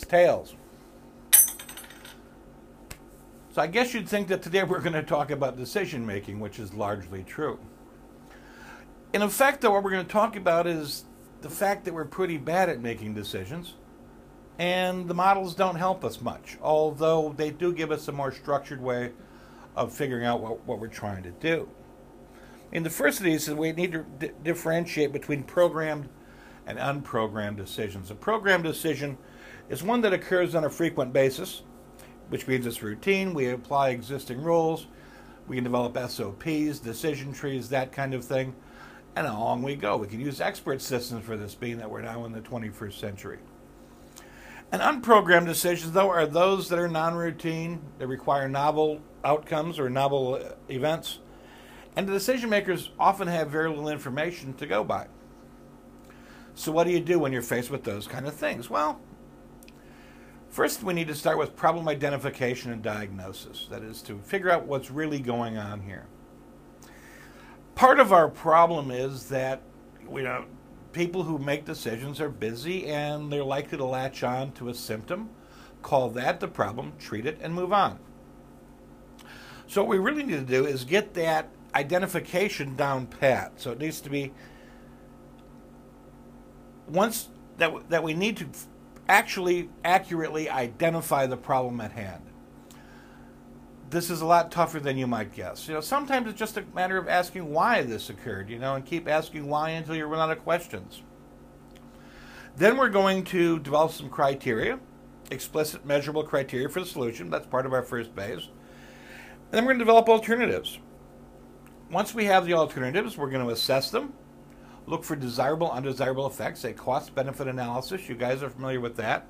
heads, tails. So I guess you'd think that today we're going to talk about decision making, which is largely true. In effect, though, what we're going to talk about is the fact that we're pretty bad at making decisions, and the models don't help us much, although they do give us a more structured way of figuring out what we're trying to do. In the first of these, we need to differentiate between programmed and unprogrammed decisions. A programmed decision is one that occurs on a frequent basis, which means it's routine. We apply existing rules. We can develop SOPs, decision trees, that kind of thing. And along we go. We can use expert systems for this, being that we're now in the 21st century. And unprogrammed decisions, though, are those that are non-routine, that require novel outcomes or novel events. And the decision makers often have very little information to go by. So what do you do when you're faced with those kind of things? Well, first we need to start with problem identification and diagnosis. That is, to figure out what's really going on here. Part of our problem is that people who make decisions are busy and they're likely to latch on to a symptom, call that the problem, treat it, and move on. So what we really need to do is get that identification down pat. So it needs to be once that we need to actually accurately identify the problem at hand. This is a lot tougher than you might guess. Sometimes it's just a matter of asking why this occurred, and keep asking why until you run out of questions. Then we're going to develop some criteria, explicit measurable criteria for the solution. That's part of our first phase. And then we're going to develop alternatives. Once we have the alternatives, we're going to assess them, look for desirable, undesirable effects, a cost-benefit analysis. You guys are familiar with that.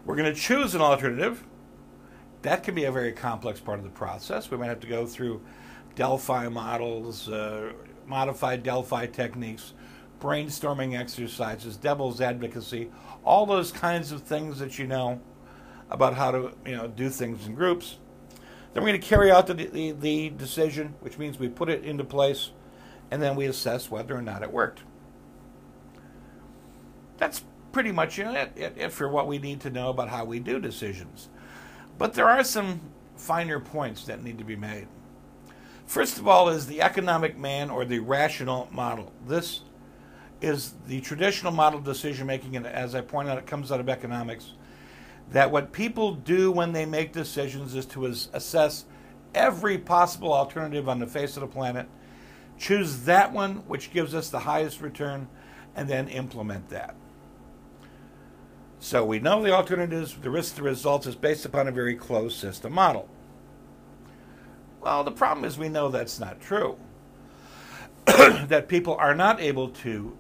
We're going to choose an alternative. That can be a very complex part of the process. We might have to go through Delphi models, modified Delphi techniques, brainstorming exercises, devil's advocacy, all those kinds of things that you know about how to do things in groups. Then we're going to carry out the decision, which means we put it into place, and then we assess whether or not it worked. That's pretty much it for what we need to know about how we do decisions. But there are some finer points that need to be made. First of all is the economic man or the rational model. This is the traditional model of decision making, and as I point out, it comes out of economics, that what people do when they make decisions is to assess every possible alternative on the face of the planet, choose that one which gives us the highest return, and then implement that. So we know the alternatives, the risk, the results is based upon a very closed system model. Well, the problem is we know that's not true. That people are not able to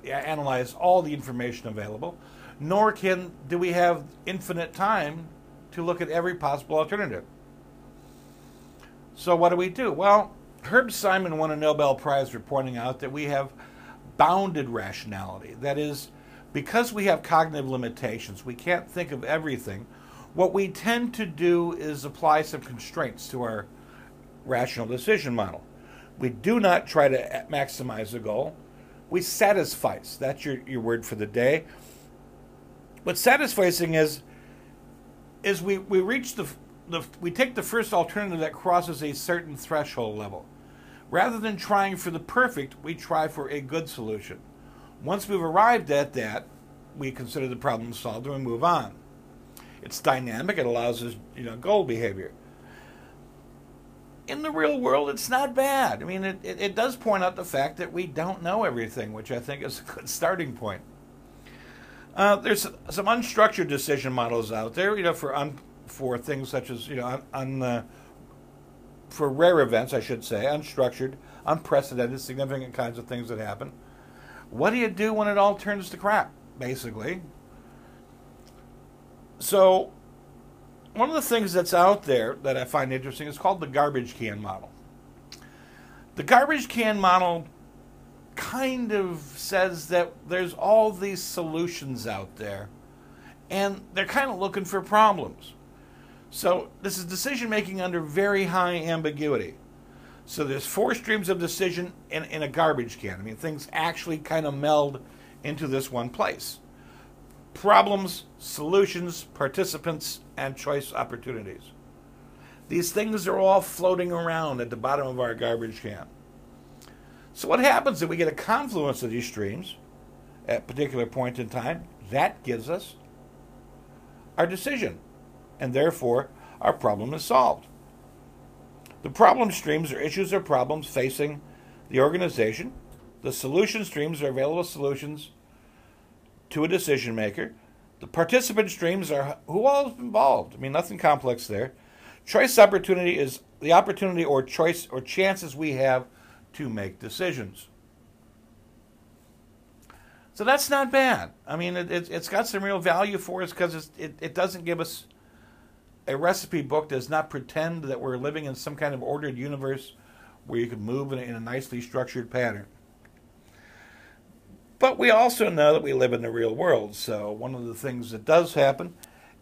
analyze all the information available, nor do we have infinite time to look at every possible alternative. So what do? Well, Herb Simon won a Nobel Prize for pointing out that we have bounded rationality. That is, because we have cognitive limitations, we can't think of everything. What we tend to do is apply some constraints to our rational decision model. We do not try to maximize the goal. We satisfice. That's your word for the day. What satisficing is we reach we take the first alternative that crosses a certain threshold level. Rather than trying for the perfect, we try for a good solution. Once we've arrived at that, we consider the problem solved and we move on. It's dynamic. It allows us, goal behavior. In the real world, it's not bad. I mean, it does point out the fact that we don't know everything, which I think is a good starting point. There's some unstructured decision models out there, for things such as, for rare events, I should say, unstructured, unprecedented, significant kinds of things that happen. What do you do when it all turns to crap, basically? So one of the things that's out there that I find interesting is called the garbage can model. The garbage can model kind of says that there's all these solutions out there, and they're kind of looking for problems. So this is decision making under very high ambiguity. So there's 4 streams of decision in a garbage can. I mean, things actually kind of meld into this one place. problems, solutions, participants, and choice opportunities. These things are all floating around at the bottom of our garbage can. So what happens if we get a confluence of these streams at a particular point in time? That gives us our decision, and therefore our problem is solved. The problem streams are issues or problems facing the organization. The solution streams are available solutions to a decision maker. The participant streams are who all is involved. I mean, nothing complex there. Choice opportunity is the opportunity or choice or chances we have to make decisions. So that's not bad. I mean, it's got some real value for us because it doesn't give us a recipe book. Does not pretend that we're living in some kind of ordered universe where you can move in a nicely structured pattern. But we also know that we live in the real world. So one of the things that does happen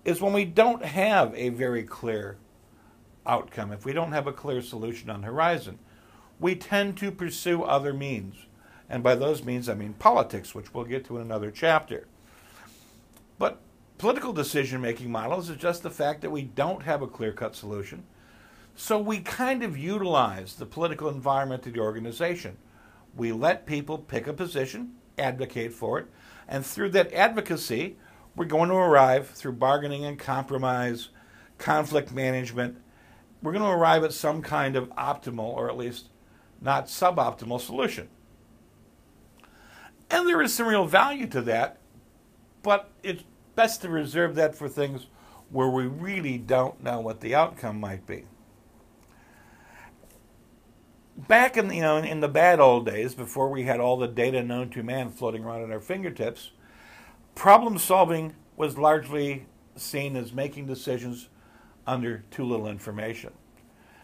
is when we don't have a very clear outcome, if we don't have a clear solution on the horizon, we tend to pursue other means. And by those means, I mean politics, which we'll get to in another chapter. But political decision-making models is just the fact that we don't have a clear-cut solution. So we kind of utilize the political environment of the organization. We let people pick a position, advocate for it, and through that advocacy, we're going to arrive through bargaining and compromise, conflict management, we're going to arrive at some kind of optimal, or at least not suboptimal solution. And there is some real value to that, but it's best to reserve that for things where we really don't know what the outcome might be. Back in the bad old days, before we had all the data known to man floating around at our fingertips, problem solving was largely seen as making decisions under too little information.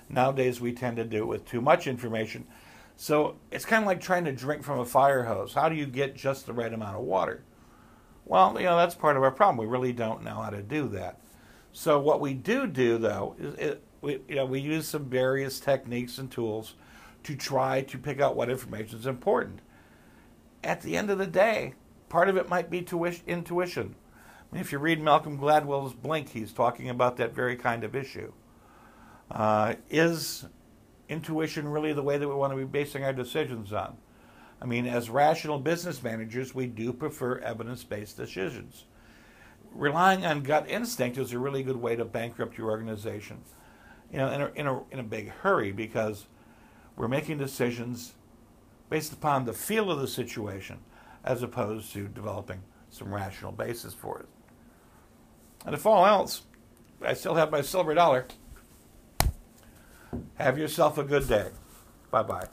Nowadays, we tend to do it with too much information. So it's kind of like trying to drink from a fire hose. How do you get just the right amount of water? Well, that's part of our problem. We really don't know how to do that. So what we do, though, is we use some various techniques and tools to try to pick out what information is important. At the end of the day, part of it might be intuition. I mean, if you read Malcolm Gladwell's Blink, he's talking about that very kind of issue. Is intuition really the way that we want to be basing our decisions on? I mean, as rational business managers, we do prefer evidence-based decisions. Relying on gut instinct is a really good way to bankrupt your organization, in a big hurry, because we're making decisions based upon the feel of the situation as opposed to developing some rational basis for it. And if all else, I still have my silver dollar. Have yourself a good day. Bye-bye.